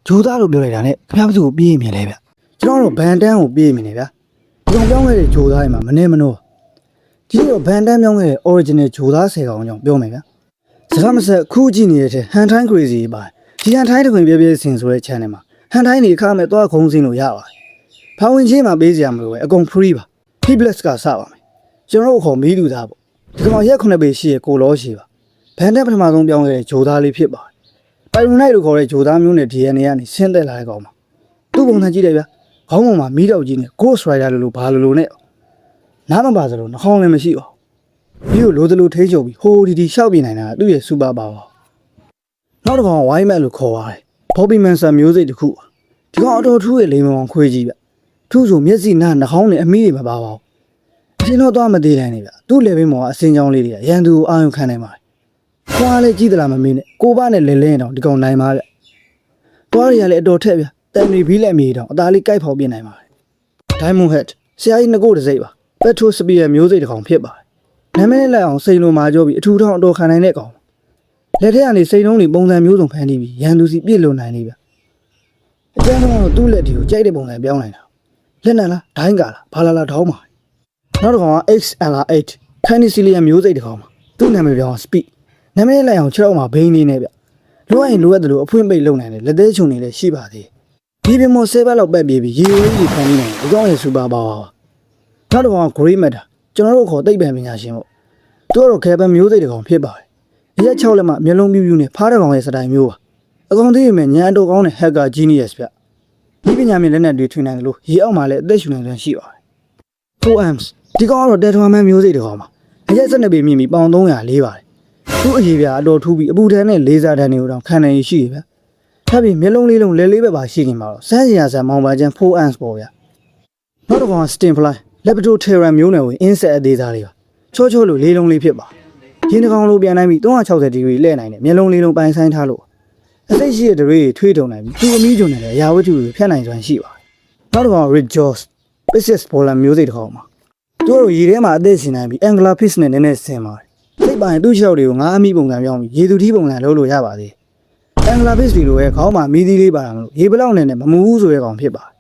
ဂျိုးသားလို့ပြောလိုက်တာနဲ့ခင်ဗျားဘသူကိုပြေးမြင်လဲဗျကျွန်တော်တို့ဘန်တန်းကိုပြေးမြင်နေဗျဒီကောင်ပြောင်းခဲ့တဲ့ဂျိုးသားတွေမှာမနေမနှောဒီတော့ဘန်တန်းပြောင်းခဲ့တဲ့ original ဂျိုးသား10ကောင်ကြောင့်ပြောမယ်ဗျစကားမဆက်ခုကြည့်နေတဲ့ဟန်ထိုင်း crazy ပါဒီဟန်ထိုင်းတခွင်ပြပြစင်ဆိုတဲ့ channel မှာဟန်ထိုင်းနေခါမဲ့သွားခုံးစင်းလို့ရပါတယ်ဖောင်ဝင်ချင်းမှာပေးစရာမလိုပဲအကုန် free ပါ P+ ကစပါမယ်ကျွန်တော်တို့ခေါ်မီးလူသားပေါ့ဒီကောင်ရက်9ပေရှိရကိုလောရှိပါဘန်တန်းပထမဆုံးပြောင်းခဲ့တဲ့ဂျိုးသားလေးဖြစ်ပါတယ်ပိုင်ရိုနိုက်လို့ခေါ်တဲ့ဂျိုးသားမျိုးနဲ့ DNA ကနေဆင်းသက်လာတဲ့ကောင်ပါသူ့ပုံစံကြည့်တယ်ဗျခေါင်းပေါ်မှာမီးတောက်ကြီးနဲ့ Ghost Rider လို့ဘာလို့နဲ့နားမပါစလို့နှာခေါင်းလည်းမရှိပါဘူးပြီးတော့လိုသလိုထိချုပ်ပြီးဟိုဒီရှောက်ပြနိုင်တာသူ့ရဲ့ super power နောက်တစ်ကောင်ဝိုင်းမက်လို့ခေါ်ပါတယ် Bobby Manson မျိုးစိတ်တစ်ခုဒီကောင်အတော်ထူးရဲ့လိမ်မောင်ခွေးကြီးဗျထူးဆိုမျက်စိနားနှာခေါင်းနဲ့အမီးတွေမပါပါဘူးအရှင်တော့သွားမသေးတိုင်းနေဗျသူ့ level မှာအစင်ကြောင်းလေးတွေရန်သူကိုအာရုံခံနိုင်ပါတယ်ခွာလေးကြည့်သလားမမေးနဲ့ကိုပါနဲ့လဲလဲတောင်ဒီကောင်နိုင်ပါဗျသွားရရလဲအတော်ထက်ဗျတန်ရီဘီးလက်မီတောင်အသားလေးကြိုက်ဖော်ပြနိုင်ပါတယ် Diamond Head ဆရာကြီးငကိုတစိမ့်ပါ Petro Spear မျိုးစိတ်တစ်ကောင်ဖြစ်ပါတယ်နာမည်နဲ့လိုက်အောင်စိန်လိုမာကြောပြီးအထူထောင်အတော်ခံနိုင်တဲ့ကောင်လက်ထက်ကနေစိန်လုံးတွေပုံစံမျိုးစုံဖန်တီးပြီးရန်သူစီပြစ်လွန်နိုင်နေဗျအကျဉ်းတော့သူ့လက်တွေကိုကြိုက်တဲ့ပုံစံပြောင်းနိုင်တာလက်နံလားဒိုင်းကာလားဘာလာလာထောင်းပါနောက်တစ်ကောင်က XLR8 Canicilium မျိုးစိတ်တစ်ကောင်ပါသူ့နာမည်ပြောင်း Speed နာမည်လိုက်အောင်ခြေထောက်မှာဘိန်းနေနေဗျလိုအပ်ရင်လိုအပ်တယ်လို့အဖွင့်ပိတ်လုပ်နိုင်တယ်လက်သေးချုံနေလည်းရှိပါသေးဒီပြမော7ဘက်လောက်ပတ်ပြေးပြီးရေဝေးကြီးဖန်နေတယ်ဒီကောင်ရဲ့ super power နောက်တစ်ကောင်က Grey Matter ကျွန်တော်တို့ခေါ်သိပ္ပံပညာရှင်ပေါ့သူကတော့ Carbon မျိုးစိတ်တစ်ကောင်ဖြစ်ပါတယ်ရက်6လက်မှမျက်လုံးပြူးပြူးနဲ့ဖားတဲ့ကောင်ရဲ့စတိုင်မျိုးပါအကောင်သေးရမယ်ညံတော်ကောင်းတဲ့ hacker genius ဗျဒီပညာမြင်လက်နက်တွေထွင်နိုင်တယ်လို့ရေအောက်မှာလည်းအသက်ရှူနိုင်စွမ်းရှိပါတယ် 4amps ဒီကောင်ကတော့ Tetraman မျိုးစိတ်တစ်ကောင်ပါရက်12ပေမြင့်ပြီးပေါင်304ပါတယ်သူ့အရေးပြအတော်ထူးပြီးအပူထန်းနဲ့လေဆာထန်းတွေကိုတော့ခံနိုင်ရရှိရဗျထပ်ပြီးမျက်လုံးလေးလုံးလဲလေးပဲပါရှိခင်မှာတော့စမ်းစရာဆန်မောင်ပါချမ်း 4amps ပေါ့ဗျနောက်တစ်ကောင်က Stingfly Lepidoptera မျိုးနယ်ဝင် insect အသေးစားလေးပါချောချောလို့လေးလုံးလေးဖြစ်ပါရင်းတစ်ကောင်လိုပြန်နိုင်ပြီး360ဒီဂရီလဲနိုင်တယ်မျက်လုံးလေးလုံးပိုင်ဆိုင်ထားလို့အစိတ်ရှိတဲ့ဒရေးထွေးထုံနိုင်ပြီးသူ့အမီးဂျုံနဲ့လည်းအရာဝတ္ထုတွေဖြတ်နိုင်စွမ်းရှိပါတယ်နောက်တစ်ကောင် Red Jaws Pisces Bola မျိုးစိတ်တစ်ကောင်ပါသူတို့ရေထဲမှာအသက်ရှင်နိုင်ပြီး Anglerfish နဲ့နည်းနည်းဆင်ပါတယ်စိတ်ပိုင်သူ့ခြေောက်တွေကိုငါးအမီးပုံစံပြောင်းပြီးရေသူထီးပုံစံလုပ်လို့ရပါသေးAnglerfish တွေလိုပဲခေါင်းမှာမီးသီးလေးပါတာမလို့ရေဘလောက်နဲ့မမူဘူးဆိုတဲ့ကောင်ဖြစ်ပါတယ်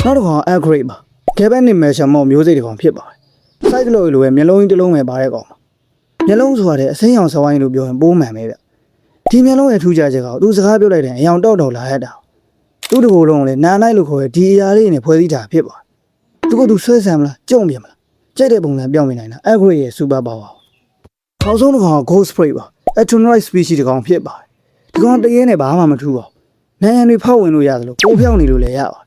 နောက်တစ်ကောင် Accurate ပါ Cabin Measure မော်မျိုးစိတ်တစ်ကောင်ဖြစ်ပါတယ်စိုက်ကလို့လိုပဲမျက်လုံးကြီးတစ်လုံးပဲပါတဲ့ကောင်မျက်လုံးဆိုရတဲ့အစိမ်းရောင်စဝိုင်းလို့ပြောရင်ပိုးမှန်ပဲဗျဒီမျက်လုံးရဲ့ထူးခြားချက်ကသူစကားပြောလိုက်တဲ့အယောင်တောက်တော်လာရတာသူ့တကူလုံးလည်းနာနိုင်လို့ခေါ်တဲ့ဒီအရာလေးနဲ့ဖွဲ့စည်းတာဖြစ်ပါတယ်သူကသူဆွဲဆံမလားကြုံပြမလားကြိုက်တဲ့ပုံစံပြောင်းနေနိုင်တာ Accurate ရဲ့ super power နောက်ဆုံးတစ်ကောင်က Ghost Spray ပါ Atominoid species တစ်ကောင်ဖြစ်ပါတယ်ဒီကောင်တရေနဲ့ဘာမှမထူးပါဘူးနိုင်ရန်တွေဖောက်ဝင်လို့ရတယ်လို့ပိုးဖြောင်းနေလို့လည်းရပါတယ်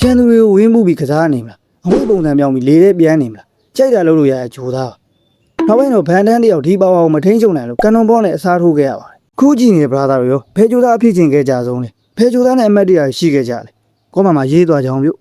ရန်သူတွေကိုဝင်းမှုပြီးကစားနေမလားအမွေးပုံစံပြောင်းပြီးလေထဲပြန်နေမလားကြိုက်တာလုပ်လို့ရတဲ့ဂျိုးသားနောက်ပိုင်းတော့ဗန်တန်းတယောက်ဒီပါဝါကိုမထိန်ချုံနိုင်လို့ကန်နွန်ဘောနဲ့အစားထိုးခဲ့ရပါတယ်ခုကြည့်နေတဲ့ brother တို့ရောဖဲဂျိုးသားအဖြစ်ချင်းခဲ့ကြဆုံးလေဖဲဂျိုးသားနဲ့အမတ်တရားရှိခဲ့ကြလေကောမမှာရေးသွားကြအောင်ပြု